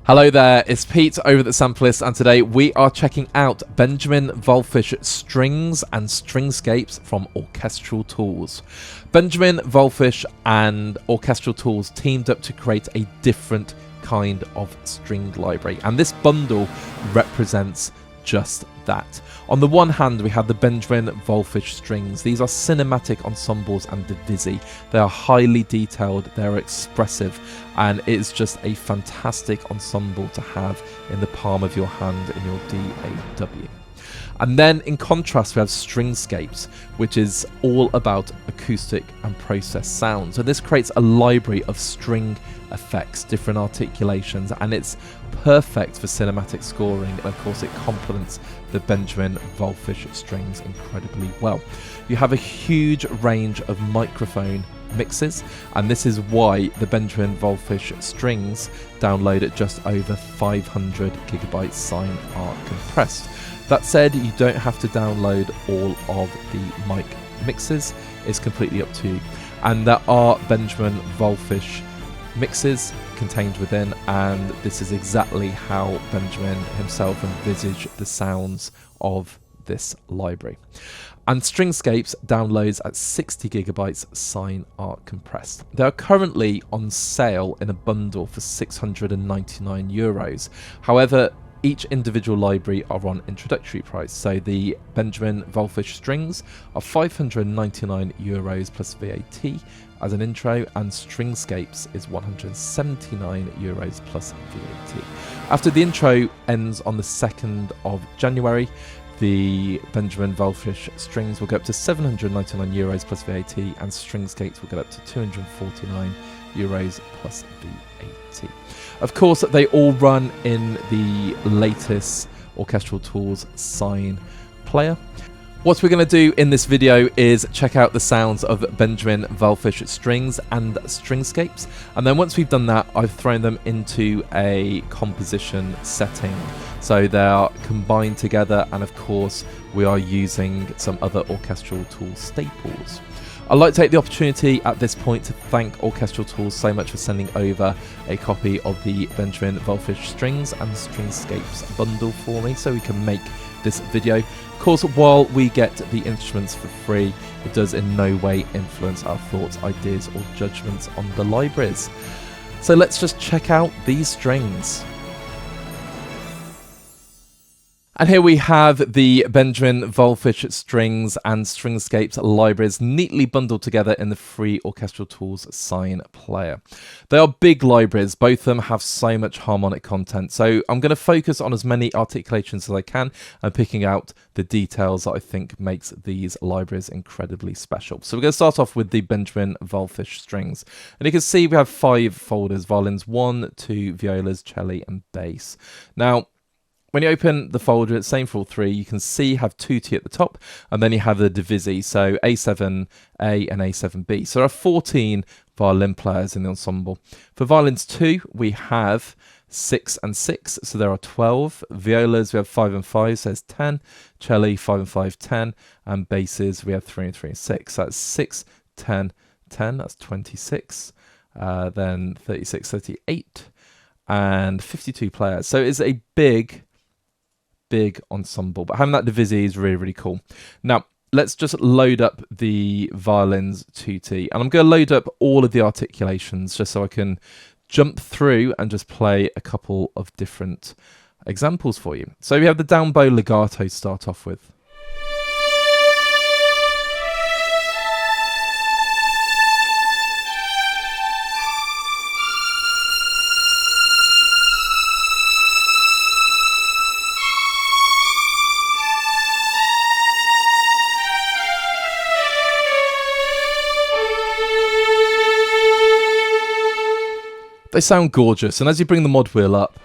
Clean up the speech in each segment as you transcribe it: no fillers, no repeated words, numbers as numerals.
Hello there, it's Pete over at the Sampleist, and today we are checking out Benjamin Wallfisch Strings and Stringscapes from Orchestral Tools. Benjamin Wallfisch and Orchestral Tools teamed up to create a different kind of string library, and this bundle represents just that. On the one hand, we have the Benjamin Wallfisch Strings. These are cinematic ensembles and divisi. They are highly detailed, they're expressive, and it is just a fantastic ensemble to have in the palm of your hand in your DAW. And then in contrast, we have Stringscapes, which is all about acoustic and processed sound. So this creates a library of string effects, different articulations, and it's perfect for cinematic scoring. And of course, it complements the Benjamin Wallfisch Strings incredibly well. You have a huge range of microphone mixes, and this is why the Benjamin Wallfisch Strings download at just over 500 gigabytes sine art compressed. That said, you don't have to download all of the mic mixes, it's completely up to you. And there are Benjamin Wallfisch mixes contained within, and this is exactly how Benjamin himself envisaged the sounds of this library. And Stringscapes downloads at 60 gigabytes sine art compressed. They are currently on sale in a bundle for €699. However, each individual library are on introductory price. So the Benjamin Wallfisch Strings are €599 plus VAT as an intro, and Stringscapes is €179 plus VAT. After the intro ends on the 2nd of January, the Benjamin Wallfisch Strings will go up to €799 plus VAT, and Stringscapes will go up to €249 plus VAT. Of course, they all run in the latest Orchestral Tools Sine player. What we're going to do in this video is check out the sounds of Benjamin Wallfisch Strings and Stringscapes, and then once we've done that, I've thrown them into a composition setting. So they are combined together, and of course we are using some other Orchestral Tools staples. I'd like to take the opportunity at this point to thank Orchestral Tools so much for sending over a copy of the Benjamin Wallfisch Strings and Stringscapes bundle for me so we can make this video. Of course, while we get the instruments for free, it does in no way influence our thoughts, ideas or judgments on the libraries. So let's just check out these strings. And here we have the Benjamin Wallfisch Strings and Stringscapes libraries neatly bundled together in the free Orchestral Tools Sine player. They are big libraries, both of them have so much harmonic content, so I'm going to focus on as many articulations as I can and picking out the details that I think makes these libraries incredibly special. So we're going to start off with the Benjamin Wallfisch Strings, and you can see we have 5 folders: violins 1, 2, violas, cello and bass. Now, when you open the folder, it's same for all 3, you can see you have 2T at the top, and then you have the divisi, so A7A and A7B. So there are 14 violin players in the ensemble. For violins 2, we have 6 and 6, so there are 12. Violas, we have 5 and 5, so there's 10. Cello, 5 and 5, 10. And basses, we have 3 and 3 and 6. So that's 6, 10, 10, that's 26. Then 36, 38, and 52 players. So it's a big ensemble, but having that divisi is really, really cool. Now, let's just load up the violins 2T, and I'm going to load up all of the articulations just so I can jump through and just play a couple of different examples for you. So we have the down bow legato to start off with. They sound gorgeous, and as you bring the mod wheel up,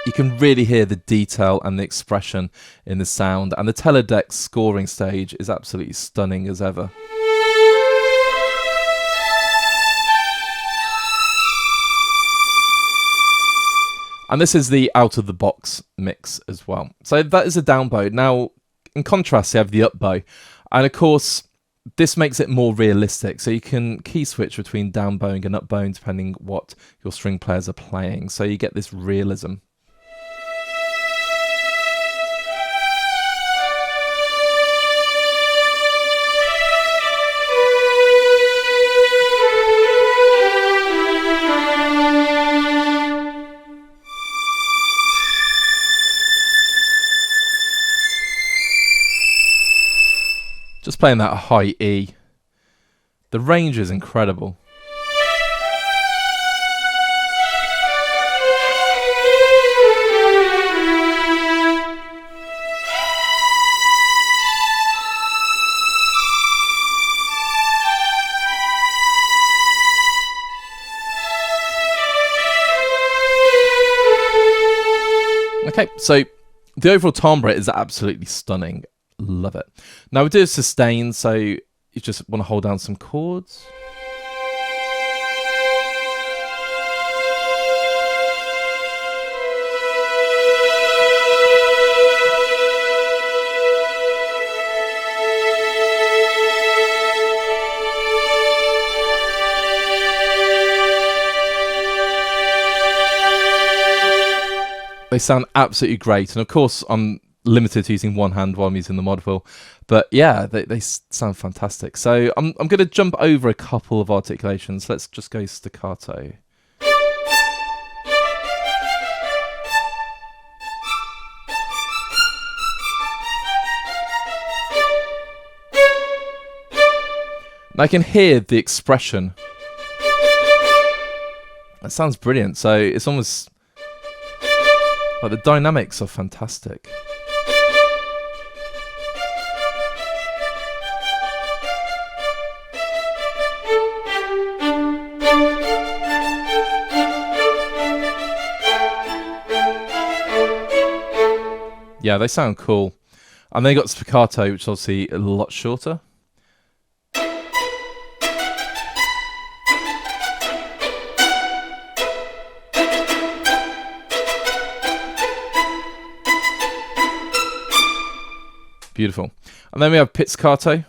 you can really hear the detail and the expression in the sound, and the teledeck scoring stage is absolutely stunning as ever. And this is the out-of-the-box mix as well. So that is a down bow. Now, in contrast, you have the up bow, and of course, this makes it more realistic. So you can key switch between down bowing and up bowing depending what your string players are playing. So you get this realism. Just playing that high E. The range is incredible. Okay, so the overall timbre is absolutely stunning. Love it. Now we do sustain, so you just want to hold down some chords. They sound absolutely great, and of course I'm limited to using one hand while I'm using the mod wheel, but yeah, they sound fantastic. So I'm going to jump over a couple of articulations. Let's just go staccato. And I can hear the expression. That sounds brilliant. So it's almost like the dynamics are fantastic. Yeah, they sound cool. And they got spiccato, which is obviously a lot shorter. Beautiful. And then we have pizzicato.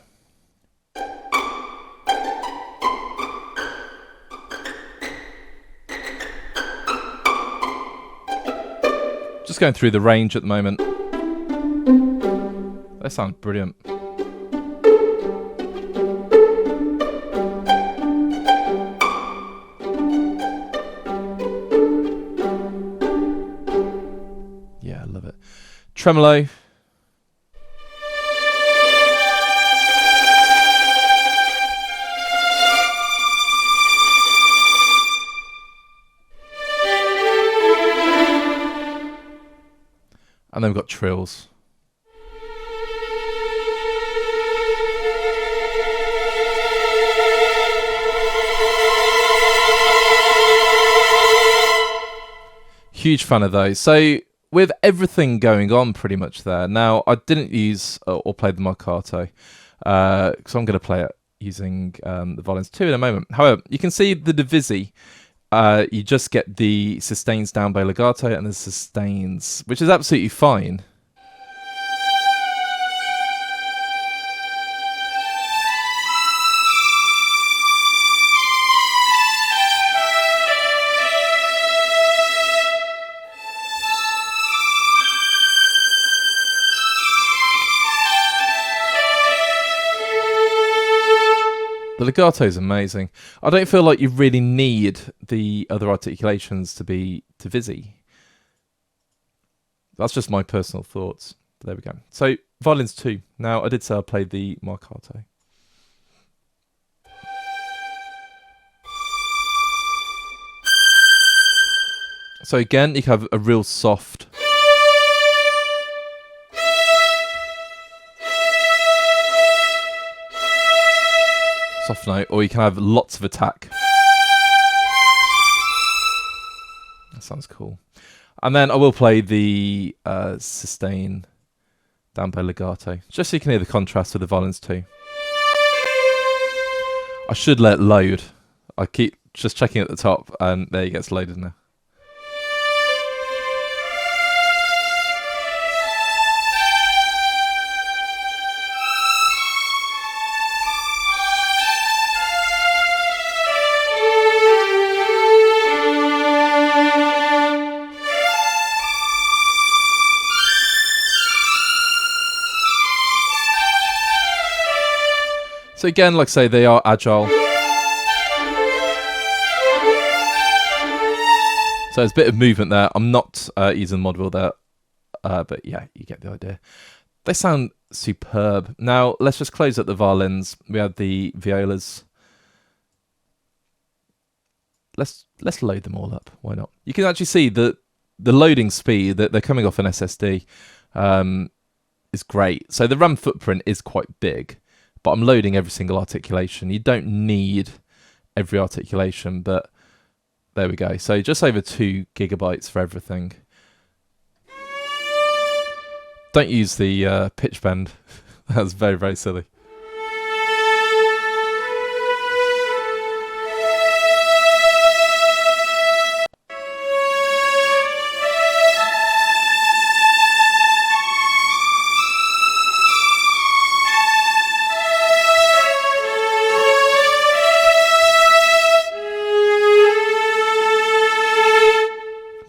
Just going through the range at the moment. They sound brilliant. Yeah, I love it. Tremolo. And then we've got trills. Huge fan of those. So with everything going on pretty much there. Now, I didn't use or play the marcato because I'm going to play it using the violins 2 in a moment. However, you can see the divisi. You just get the sustains down by legato and the sustains, which is absolutely fine. The legato is amazing. I don't feel like you really need the other articulations to be divisi. That's just my personal thoughts. But there we go. So violins 2. Now I did say I played the marcato. So again, you can have a real soft note, or you can have lots of attack. That sounds cool. And then I will play the sustain down by legato, just so you can hear the contrast with the violins too. I should let it load. I keep just checking at the top, and there it gets loaded now. So again, like I say, they are agile. So there's a bit of movement there. I'm not using mod wheel there, but yeah, you get the idea. They sound superb. Now let's just close up the violins. We have the violas. Let's load them all up. Why not? You can actually see the loading speed that they're coming off an SSD is great. So the RAM footprint is quite big, but I'm loading every single articulation. You don't need every articulation, but there we go. So just over 2 gigabytes for everything. Don't use the pitch bend. That's very, very silly.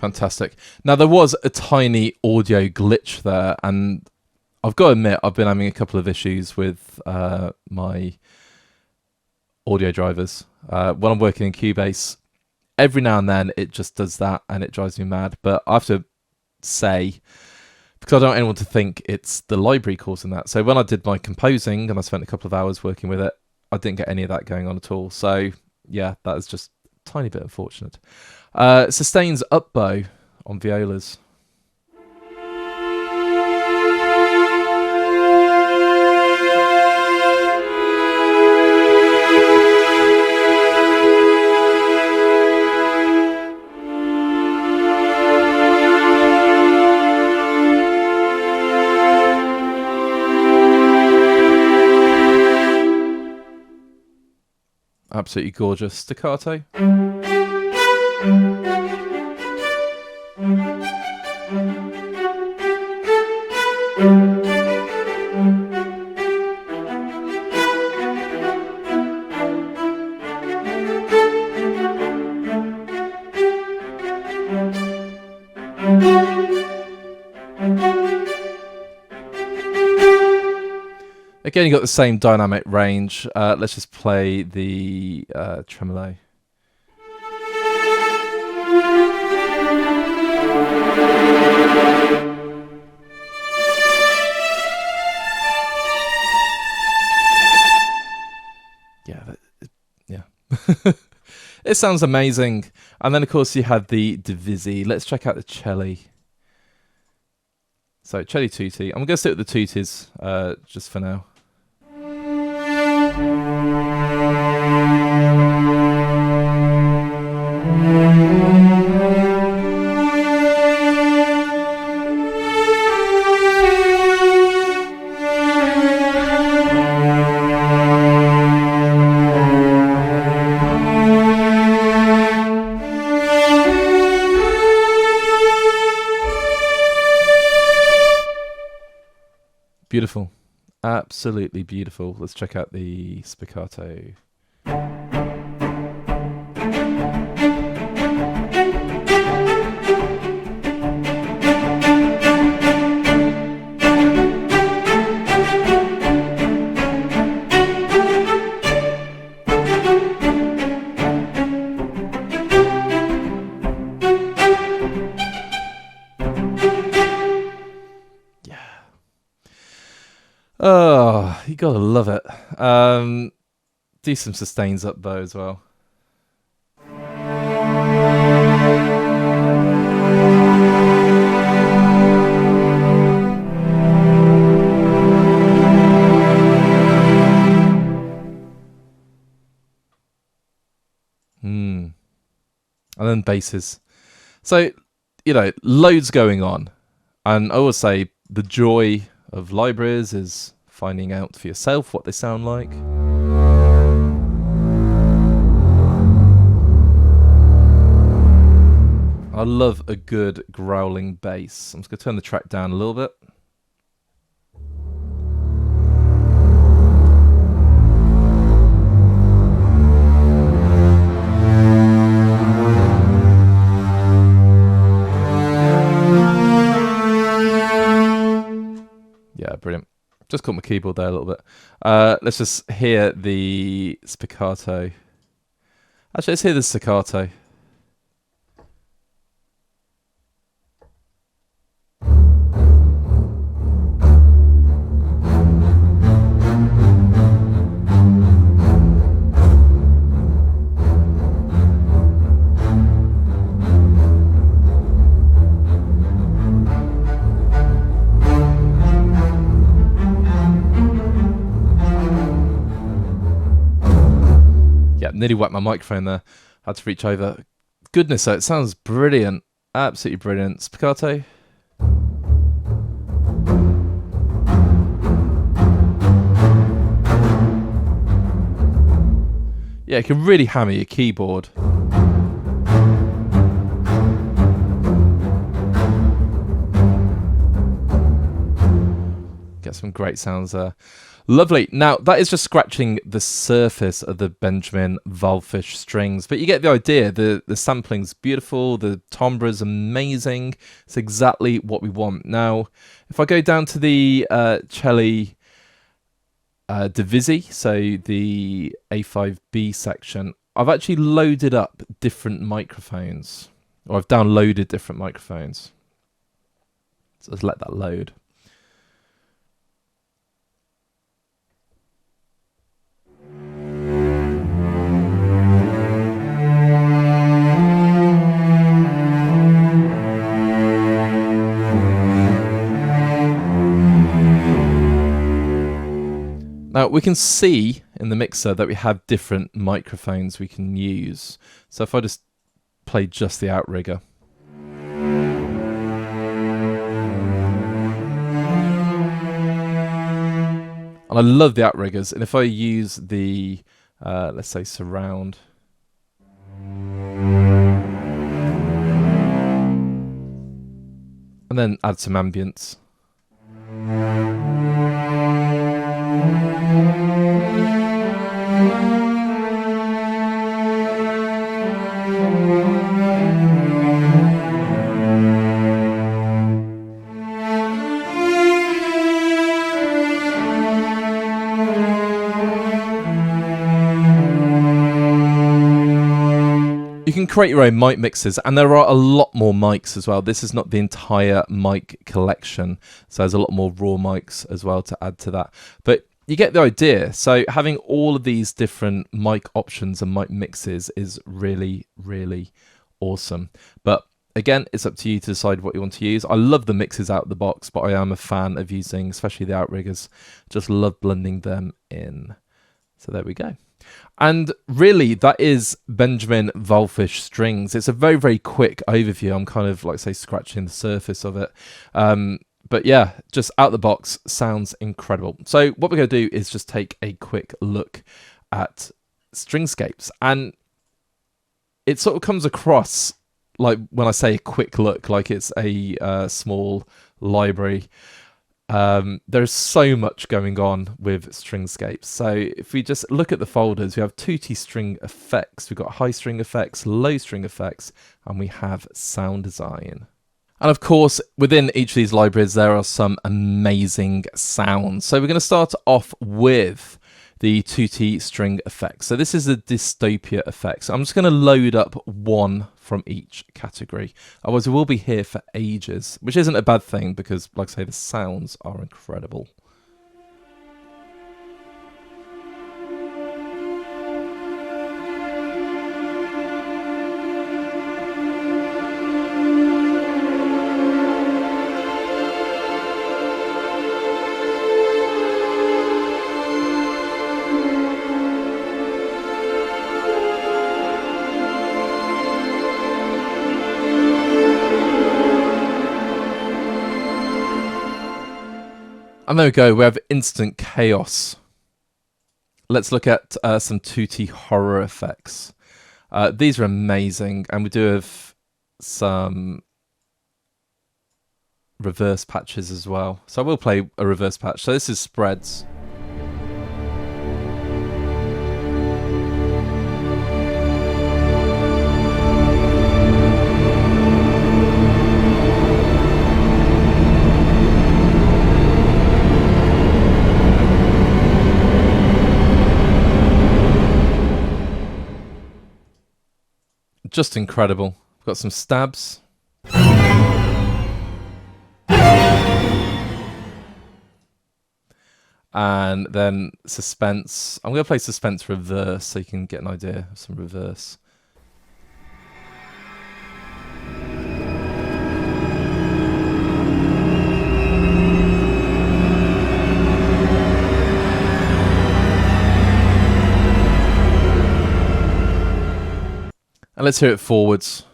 Fantastic. Now there was a tiny audio glitch there, and I've got to admit I've been having a couple of issues with my audio drivers. When I'm working in Cubase, every now and then it just does that and it drives me mad. But I have to say, because I don't want anyone to think it's the library causing that. So when I did my composing and I spent a couple of hours working with it, I didn't get any of that going on at all. So yeah, that is just a tiny bit unfortunate. Sustains up bow on violas. Absolutely gorgeous staccato. Again, you got the same dynamic range. Let's just play the tremolo. Yeah. It sounds amazing. And then, of course, you had the divisi. Let's check out the cello. So, cello tutti. I'm going to stick with the tutis just for now. Beautiful. Absolutely beautiful. Let's check out the spiccato. Oh, you gotta love it. Do some sustains up bow as well. And then basses. So, you know, loads going on. And I always say the joy of libraries is finding out for yourself what they sound like. I love a good growling bass. I'm just going to turn the track down a little bit. Yeah, brilliant. Just caught my keyboard there a little bit. Let's just hear the spiccato. Actually, let's hear the staccato. Nearly whacked my microphone there. Had to reach over. Goodness, so it sounds brilliant. Absolutely brilliant. Spiccato. Yeah, you can really hammer your keyboard. Get some great sounds there. Lovely. Now, that is just scratching the surface of the Benjamin Wallfisch strings, but you get the idea. The sampling's beautiful, the timbre's amazing. It's exactly what we want. Now, if I go down to the Checkley divisi, so the A5B section, I've actually loaded up different microphones, or I've downloaded different microphones. So let's let that load. Now we can see in the mixer that we have different microphones we can use. So if I just play just the outrigger. And I love the outriggers, and if I use the, let's say surround. And then add some ambience. You can create your own mic mixes, and there are a lot more mics as well. This is not the entire mic collection, so there's a lot more raw mics as well to add to that. But you get the idea. So having all of these different mic options and mic mixes is really, really awesome. But again, it's up to you to decide what you want to use. I love the mixes out of the box, but I am a fan of using, especially the outriggers. Just love blending them in. So there we go. And really, that is Benjamin Wallfisch Strings. It's a very, very quick overview. I'm kind of, like, say, scratching the surface of it. But yeah, just out the box, sounds incredible. So what we're going to do is just take a quick look at Stringscapes. And it sort of comes across, like when I say a quick look, like it's a small library. There's so much going on with Stringscapes. So if we just look at the folders, we have tutti string effects, we've got high string effects, low string effects, and we have sound design. And of course, within each of these libraries, there are some amazing sounds. So we're going to start off with the tutti string effects. So this is the dystopia effects. I'm just going to load up one from each category. Otherwise, we will be here for ages, which isn't a bad thing because, like I say, the sounds are incredible. And there we go, we have instant chaos. Let's look at some tutti horror effects. These are amazing, and we do have some reverse patches as well. So I will play a reverse patch. So this is spreads. Just incredible. We've got some stabs. And then suspense. I'm going to play suspense reverse so you can get an idea of some reverse. And let's hear it forwards.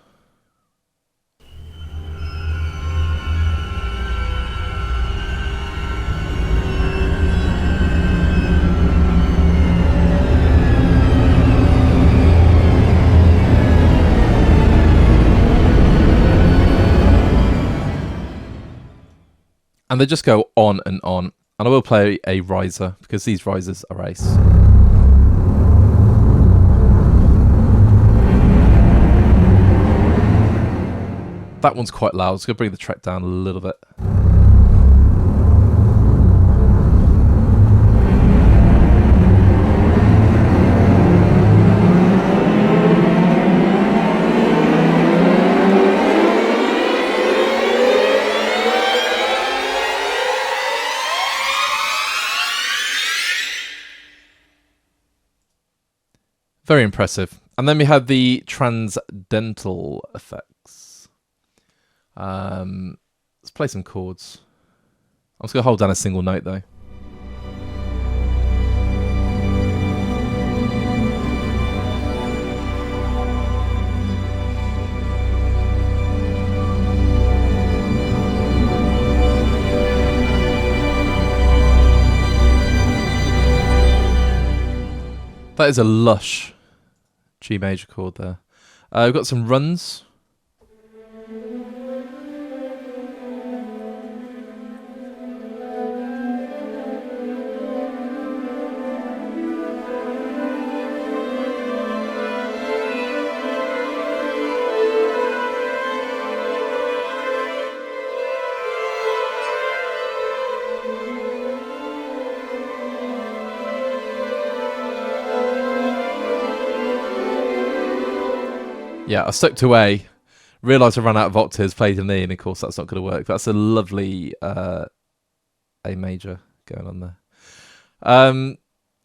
And they just go on and on. And I will play a riser because these risers are ace. That one's quite loud. I'm just going to bring the track down a little bit. Very impressive. And then we have the transcendental effects. Let's play some chords. I'm just going to hold down a single note though. That is a lush G major chord there. We've got some runs. Yeah, I stuck to A, realised I ran out of octaves, played an E, and of course that's not going to work. That's a lovely A major going on there.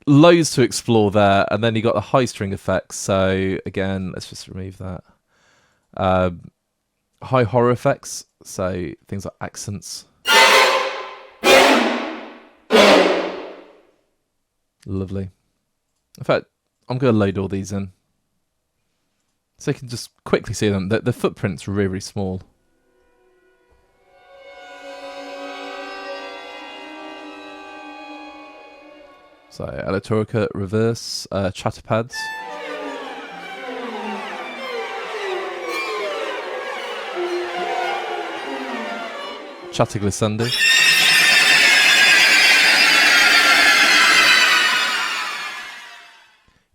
Loads to explore there, and then you got the high string effects. So again, let's just remove that. High horror effects, so things like accents. Lovely. In fact, I'm going to load all these in. So you can just quickly see them. The footprint's really, really small. So electronica, reverse, chatterpads. Chatterglissandi.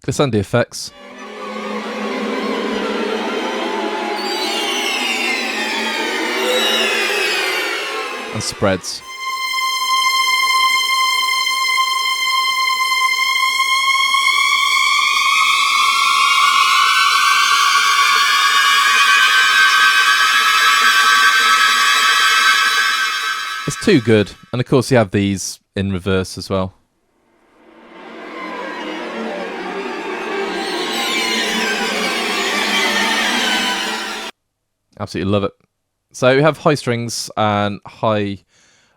Glissandi effects. And spreads. It's too good. And of course you have these in reverse as well. Absolutely love it. So we have high strings and high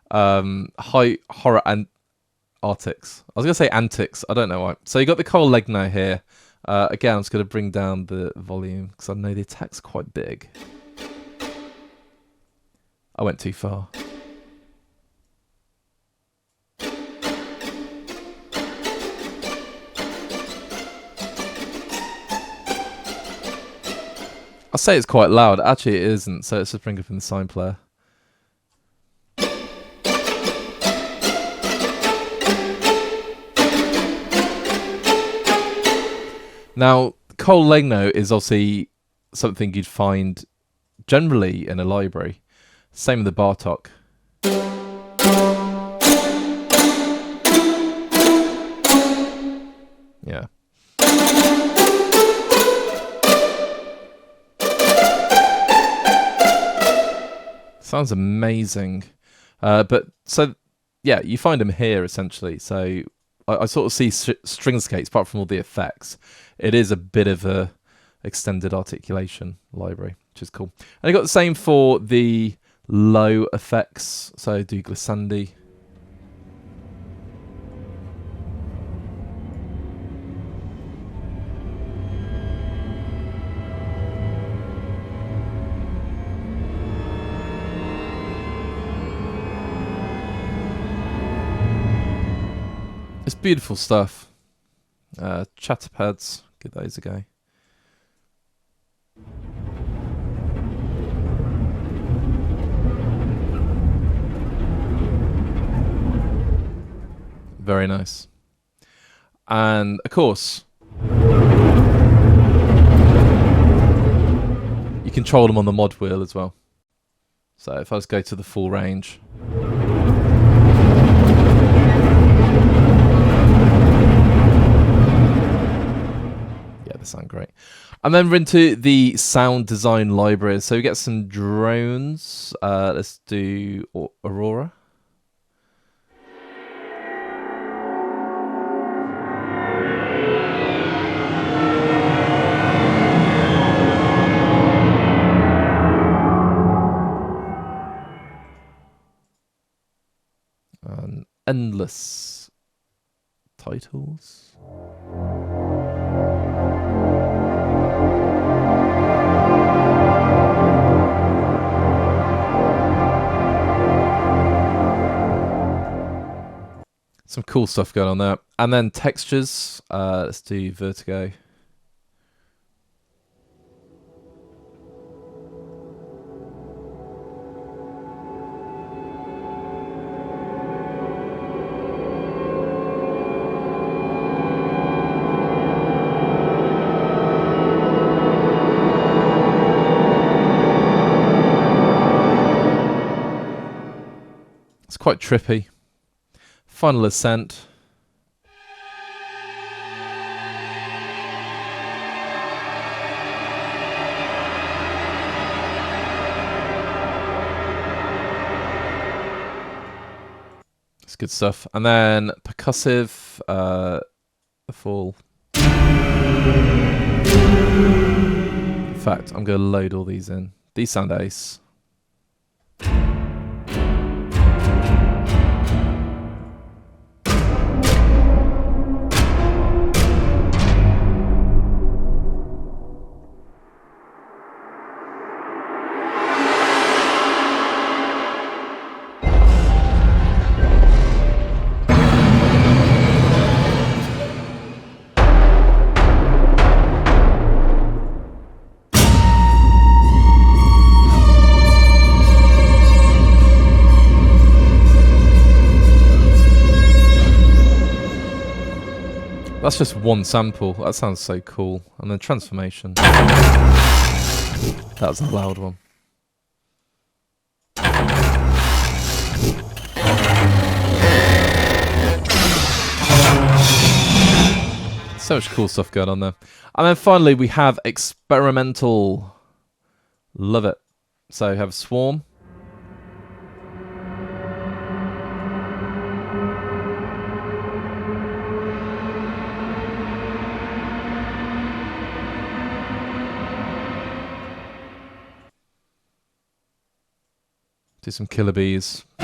horror and artics. I was going to say antics. I don't know why. So you got the Cole Legno here. Again, I'm just going to bring down the volume because I know the attack's quite big. I went too far. I say it's quite loud. Actually, it isn't. So let's just bring up in the sign player. Now, Cole Legno is obviously something you'd find generally in a library. Same with the Bartok. Yeah. Sounds amazing. But so, yeah, you find them here essentially. So I sort of see Stringscapes, apart from all the effects. It is a bit of a extended articulation library, which is cool. And I got the same for the low effects. So do glissandi. It's beautiful stuff. Chatterpads, give those a go. Very nice. And of course, you control them on the mod wheel as well. So if I just go to the full range. Sound great. And then we're into the sound design libraries. So we get some drones. Let's do Aurora. And endless titles. Some cool stuff going on there. And then textures. Let's do Vertigo. It's quite trippy. Final Ascent. It's good stuff. And then percussive, the Fall. In fact, I'm going to load all these in. These sound ace. That's just one sample. That sounds so cool. And then transformation. That was a loud one. So much cool stuff going on there. And then finally we have experimental. Love it. So we have Swarm. Do some killer bees. So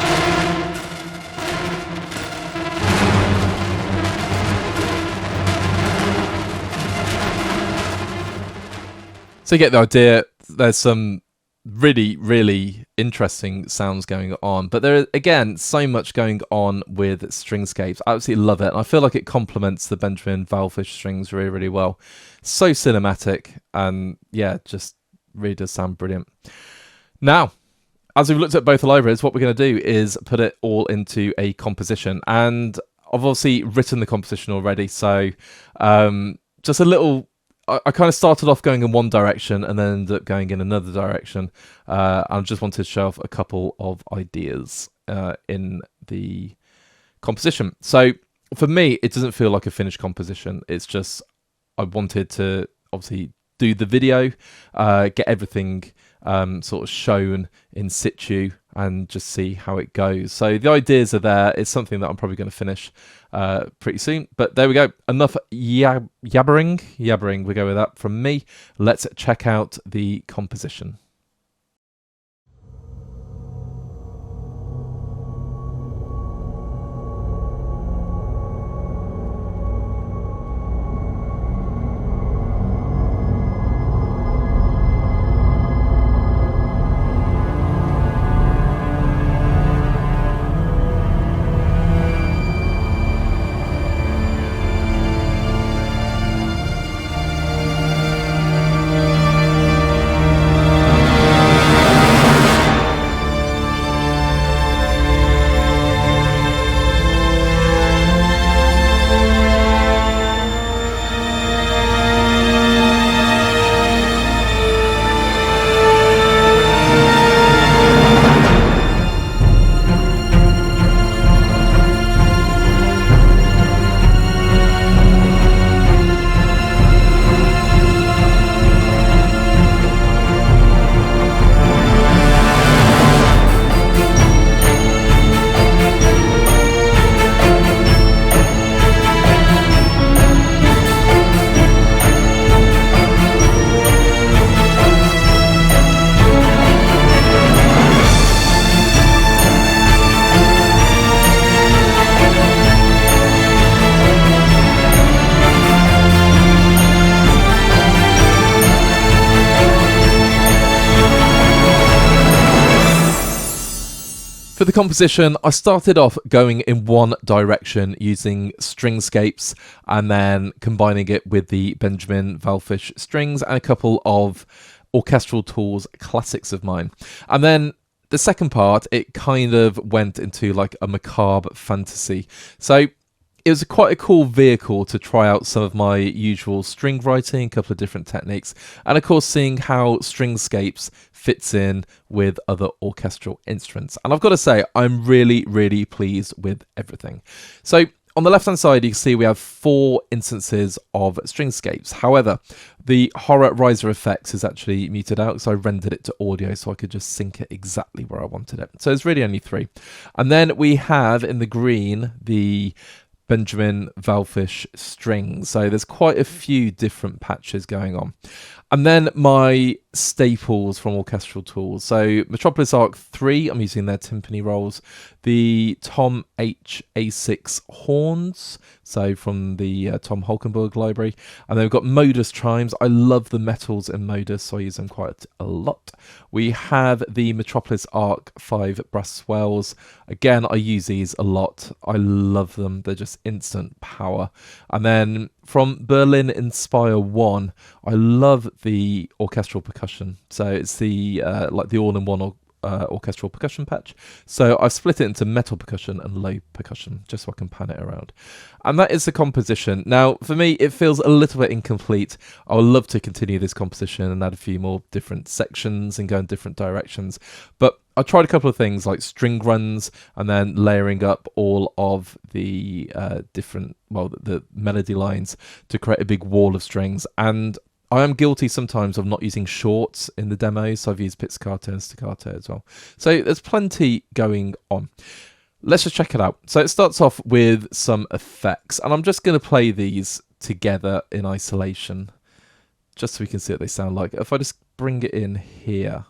you get the idea. There's some really, really interesting sounds going on. But there is, again, so much going on with Stringscapes. I absolutely love it. And I feel like it complements the Benjamin Wallfisch strings really, really well. So cinematic. And yeah, just really does sound brilliant. Now, as we've looked at both the libraries, what we're going to do is put it all into a composition. And I've obviously written the composition already. So just a little... I kind of started off going in one direction and then ended up going in another direction. I just wanted to show off a couple of ideas in the composition. So for me, it doesn't feel like a finished composition. It's just I wanted to obviously do the video, get everything sort of shown in situ and just see how it goes. So the ideas are there. It's something that I'm probably going to finish pretty soon. But there we go. Enough yabbering. We go with that from me. Let's check out the composition. For the composition, I started off going in one direction using Stringscapes and then combining it with the Benjamin Wallfisch Strings and a couple of Orchestral Tools classics of mine. And then the second part, it kind of went into like a macabre fantasy. So it was quite a cool vehicle to try out some of my usual string writing, a couple of different techniques, and of course seeing how Stringscapes fits in with other orchestral instruments. And I've got to say, I'm really, really pleased with everything. So on the left-hand side, you can see we have 4 instances of Stringscapes. However, the horror riser effects is actually muted out, so I rendered it to audio so I could just sync it exactly where I wanted it. So it's really only 3. And then we have in the green, the Benjamin Wallfisch Strings. So there's quite a few different patches going on. And then my staples from Orchestral Tools. So Metropolis Arc 3, I'm using their timpani rolls. The Tom H. A6 horns, so from the Tom Holkenborg library. And then we've got modus chimes. I love the metals in modus, so I use them quite a lot. We have the Metropolis Arc 5 brass swells. Again, I use these a lot. I love them. They're just instant power. And then from Berlin Inspire 1, I love the orchestral percussion. So it's the like the all-in-one orchestral percussion patch. So I've split it into metal percussion and low percussion just so I can pan it around. And that is the composition. Now, for me, it feels a little bit incomplete. I would love to continue this composition and add a few more different sections and go in different directions. But I tried a couple of things like string runs and then layering up all of the different, well, the melody lines to create a big wall of strings. And I am guilty sometimes of not using shorts in the demos, so I've used pizzicato and staccato as well. So there's plenty going on. Let's just check it out. So it starts off with some effects, and I'm just going to play these together in isolation, just so we can see what they sound like. If I just bring it in here.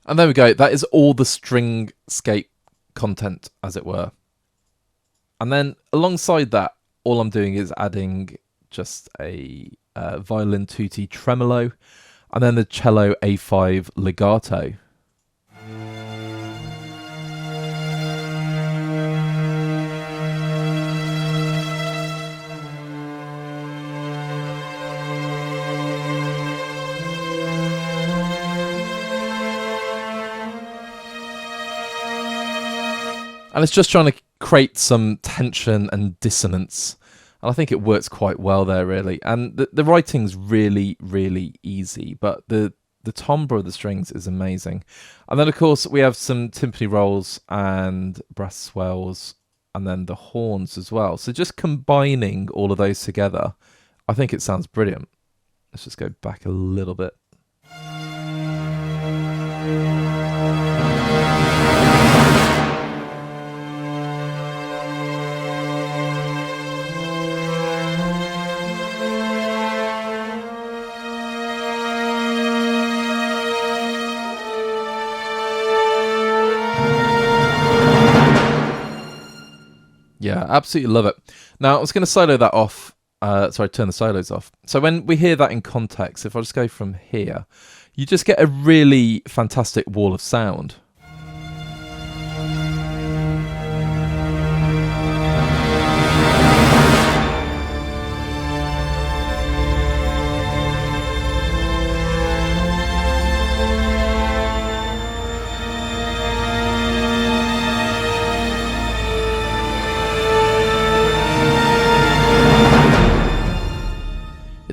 And there we go. That is all the Stringscape content, as it were. And then alongside that, all I'm doing is adding just a violin tutti tremolo and then the cello A5 legato. And it's just trying to create some tension and dissonance. And I think it works quite well there, really. And the writing's really, really easy, but the timbre of the strings is amazing. And then, of course, we have some timpani rolls and brass swells, and then the horns as well. So just combining all of those together, I think it sounds brilliant. Let's just go back a little bit. Yeah, absolutely love it. Now, I was going to solo that off. Turn the solos off. So when we hear that in context, if I just go from here, you just get a really fantastic wall of sound.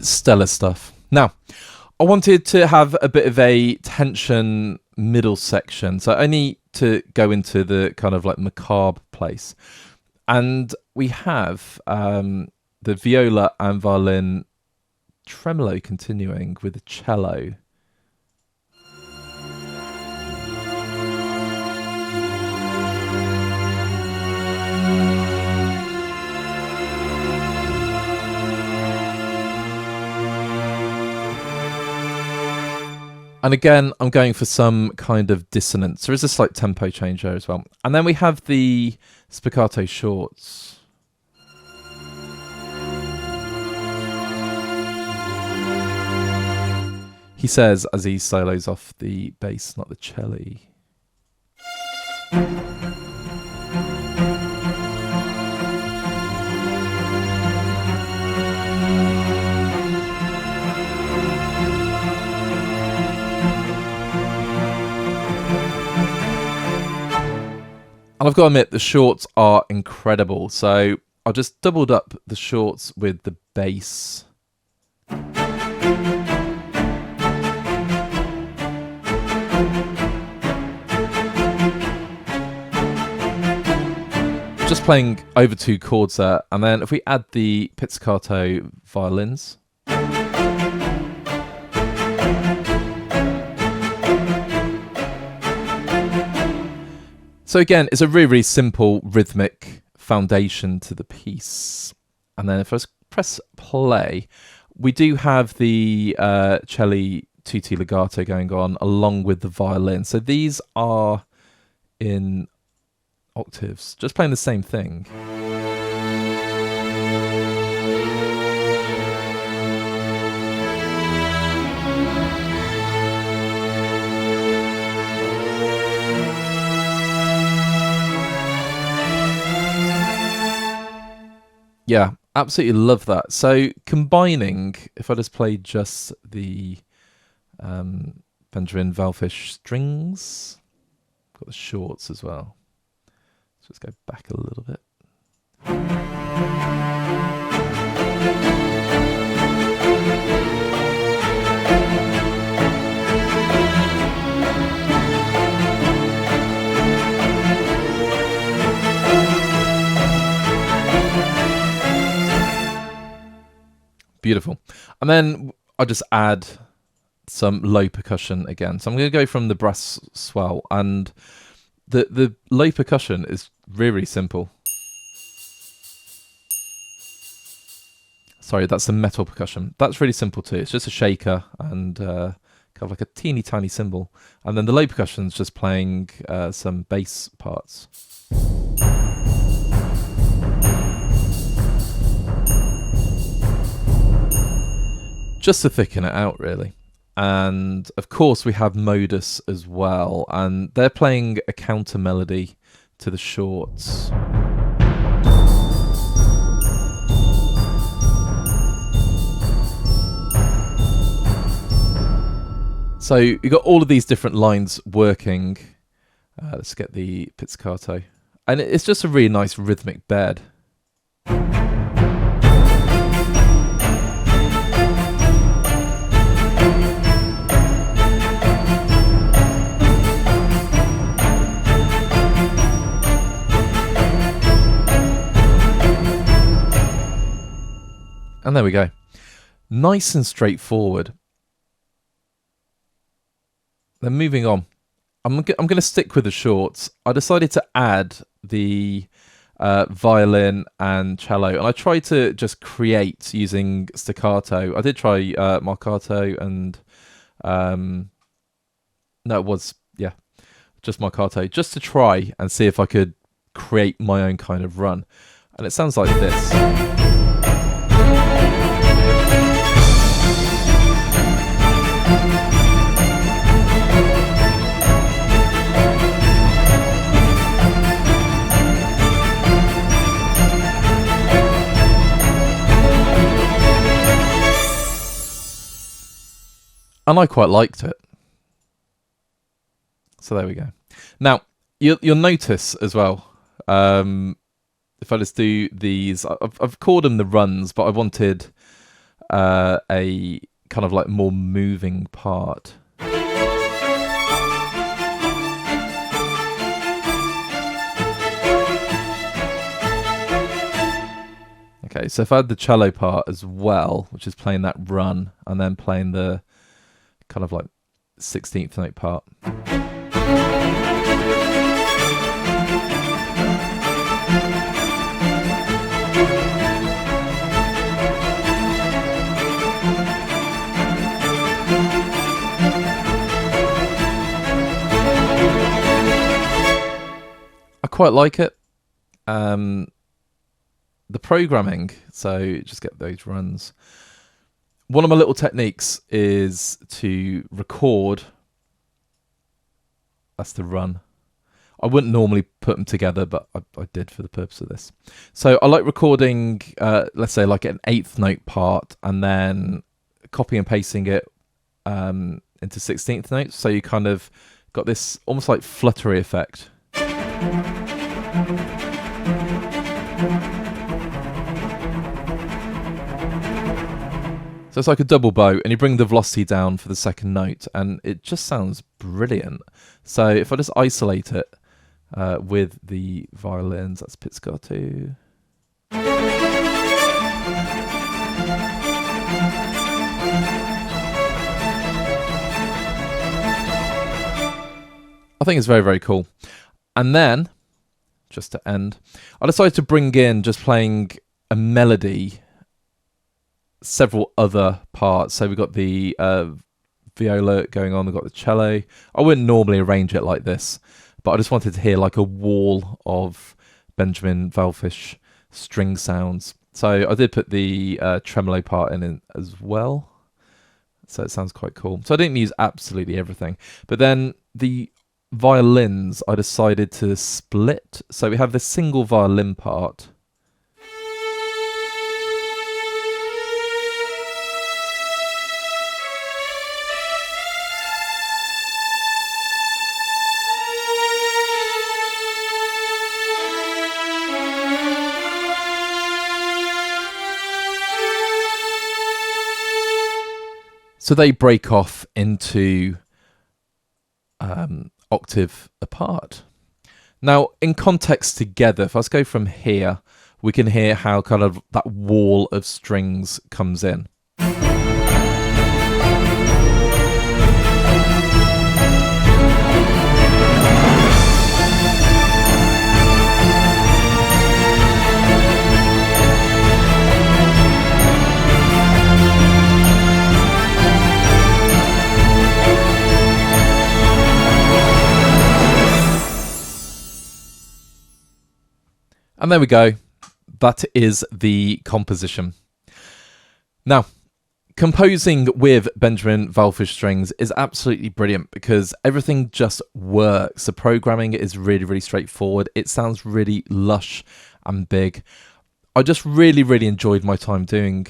Stellar stuff. Now, I wanted to have a bit of a tension middle section, so I need to go into the kind of like macabre place. And we have the viola and violin tremolo continuing with the cello. And again, I'm going for some kind of dissonance. There is a slight tempo change there as well. And then we have the spiccato shorts. He says as he solos off the bass, not the cello. And I've got to admit, the shorts are incredible. So I just doubled up the shorts with the bass. Just playing over 2 chords there. And then if we add the pizzicato violins. So again, it's a really, really simple rhythmic foundation to the piece. And then if I press play, we do have the cello tutti legato going on along with the violin. So these are in octaves, just playing the same thing. Yeah, absolutely love that. So combining, if I just play just the Benjamin Wallfisch Strings, got the shorts as well. So let's go back a little bit. Beautiful. And then I just add some low percussion again. So I'm going to go from the brass swell, and the low percussion is really simple. Sorry, that's the metal percussion. That's really simple too. It's just a shaker and kind of like a teeny tiny cymbal. And then the low percussion is just playing some bass parts. Just to thicken it out, really. And of course we have modus as well, and they're playing a counter melody to the shorts. So you've got all of these different lines working. Let's get the pizzicato. And it's just a really nice rhythmic bed. And there we go. Nice and straightforward. Then moving on. I'm going to stick with the shorts. I decided to add the violin and cello, and I tried to just create using staccato. I did try marcato and no, it was, yeah, just marcato, just to try and see if I could create my own kind of run. And it sounds like this. And I quite liked it. So there we go. Now, you'll notice as well, if I just do these, I've called them the runs, but I wanted a kind of like more moving part. Okay, so if I had the cello part as well, which is playing that run, and then playing the kind of like 16th note part. I quite like it. The programming, so just get those runs. One of my little techniques is to record. That's the run. I wouldn't normally put them together, but I did for the purpose of this. So I like recording, let's say like an 8th note part, and then copy and pasting it into 16th notes. So you kind of got this almost like fluttery effect. So it's like a double bow, and you bring the velocity down for the second note, and it just sounds brilliant. So if I just isolate it with the violins, that's pizzicato. I think it's very, very cool. And then, just to end, I decided to bring in just playing a melody, several other parts. So we've got the viola going on, we've got the cello. I wouldn't normally arrange it like this, but I just wanted to hear like a wall of Benjamin Wallfisch string sounds. So I did put the tremolo part in as well. So it sounds quite cool. So I didn't use absolutely everything. But then the violins, I decided to split. So we have this single violin part. So they break off into octave apart. Now, in context together, if I just go from here, we can hear how kind of that wall of strings comes in. And there we go. That is the composition. Now, composing with Benjamin Wallfisch Strings is absolutely brilliant because everything just works. The programming is really, really straightforward. It sounds really lush and big. I just really, really enjoyed my time doing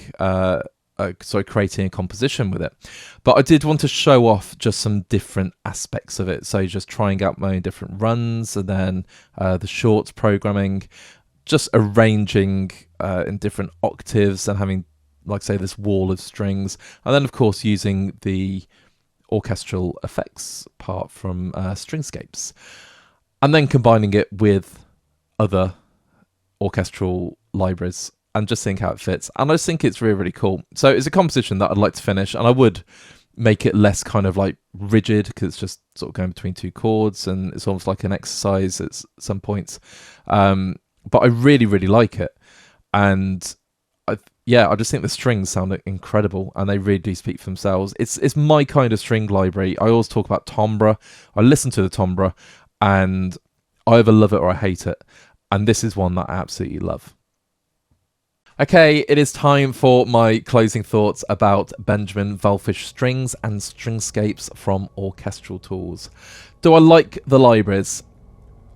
creating a composition with it. But I did want to show off just some different aspects of it. So just trying out my own different runs, and then the shorts programming, just arranging in different octaves and having, like I say, this wall of strings. And then of course using the orchestral effects part from Stringscapes. And then combining it with other orchestral libraries and just seeing how it fits. And I just think it's really, really cool. So it's a composition that I'd like to finish, and I would make it less kind of like rigid, because it's just sort of going between two chords and it's almost like an exercise at some points. But I really, really like it. And I just think the strings sound incredible, and they really do speak for themselves. It's my kind of string library. I always talk about timbre. I listen to the timbre, and I either love it or I hate it. And this is one that I absolutely love. Okay, it is time for my closing thoughts about Benjamin Wallfisch Strings and Stringscapes from Orchestral Tools. Do I like the libraries?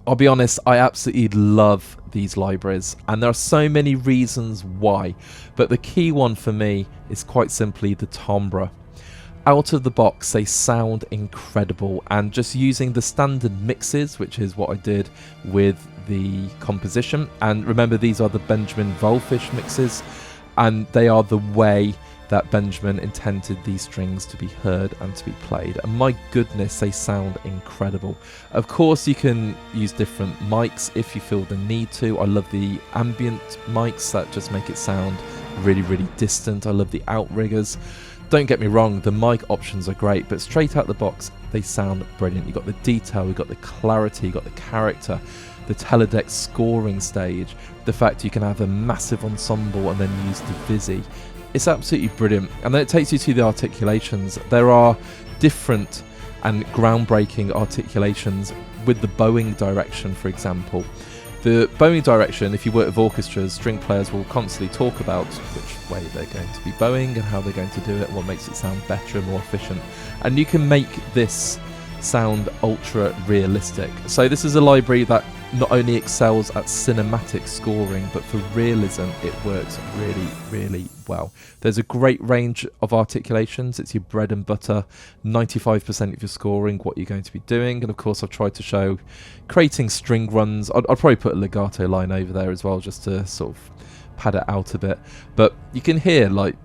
I'll be honest, I absolutely love these libraries, and there are so many reasons why, but the key one for me is quite simply the timbre. Out of the box, they sound incredible, and just using the standard mixes, which is what I did with the composition, and remember these are the Benjamin Wallfisch mixes, and they are the way that Benjamin intended these strings to be heard and to be played, and my goodness, they sound incredible. Of course you can use different mics if you feel the need to. I love the ambient mics that just make it sound really, really distant. I love the outriggers. Don't get me wrong, the mic options are great, but straight out the box they sound brilliant. You've got the detail, you've got the clarity, you've got the character, the teledeck scoring stage, the fact you can have a massive ensemble and then use divisi. It's absolutely brilliant. And then it takes you to the articulations. There are different and groundbreaking articulations with the bowing direction, for example. The bowing direction, if you work with orchestras, string players will constantly talk about which way they're going to be bowing and how they're going to do it, what makes it sound better and more efficient. And you can make this sound ultra realistic. So this is a library that not only excels at cinematic scoring, but for realism it works really, really well. There's a great range of articulations. It's your bread and butter, 95% of your scoring, what you're going to be doing. And of course I've tried to show creating string runs. I'll probably put a legato line over there as well, just to sort of pad it out a bit. But you can hear like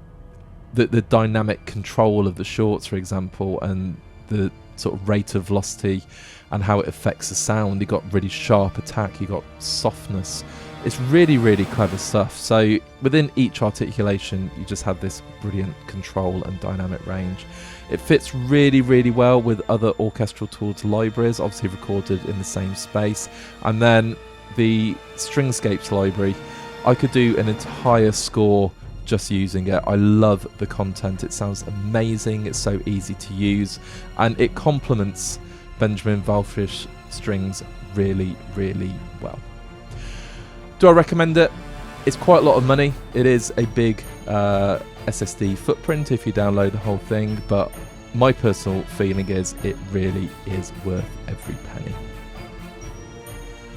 the dynamic control of the shorts, for example, and the sort of rate of velocity and how it affects the sound. You got really sharp attack, you got softness. It's really, really clever stuff. So within each articulation you just have this brilliant control and dynamic range. It fits really, really well with other Orchestral Tools libraries, obviously recorded in the same space. And then the Stringscapes library, I could do an entire score just using it. I love the content. It sounds amazing. It's so easy to use, and it complements Benjamin Wallfisch Strings really, really well. Do I recommend it? It's quite a lot of money. It is a big SSD footprint if you download the whole thing, but my personal feeling is it really is worth every penny.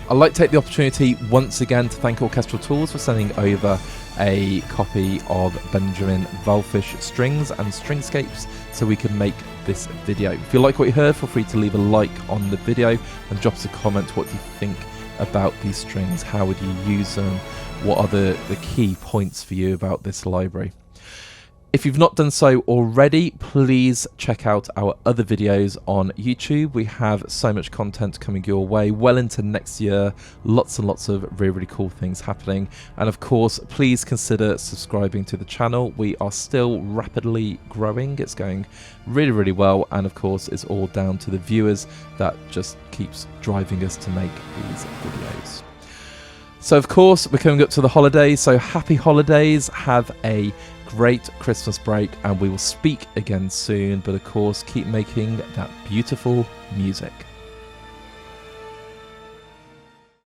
I'd like to take the opportunity once again to thank Orchestral Tools for sending over a copy of Benjamin Wallfisch Strings and Stringscapes so we can make this video. If you like what you heard, feel free to leave a like on the video and drop us a comment. What do you think about these strings? How would you use them? What are the key points for you about this library? If you've not done so already, please check out our other videos on YouTube. We have so much content coming your way well into next year. Lots and lots of really, really cool things happening. And of course, please consider subscribing to the channel. We are still rapidly growing. It's going really, really well. And of course, it's all down to the viewers that just keeps driving us to make these videos. So of course, we're coming up to the holidays. So happy holidays. Have a great Christmas break, and we will speak again soon. But of course, keep making that beautiful music.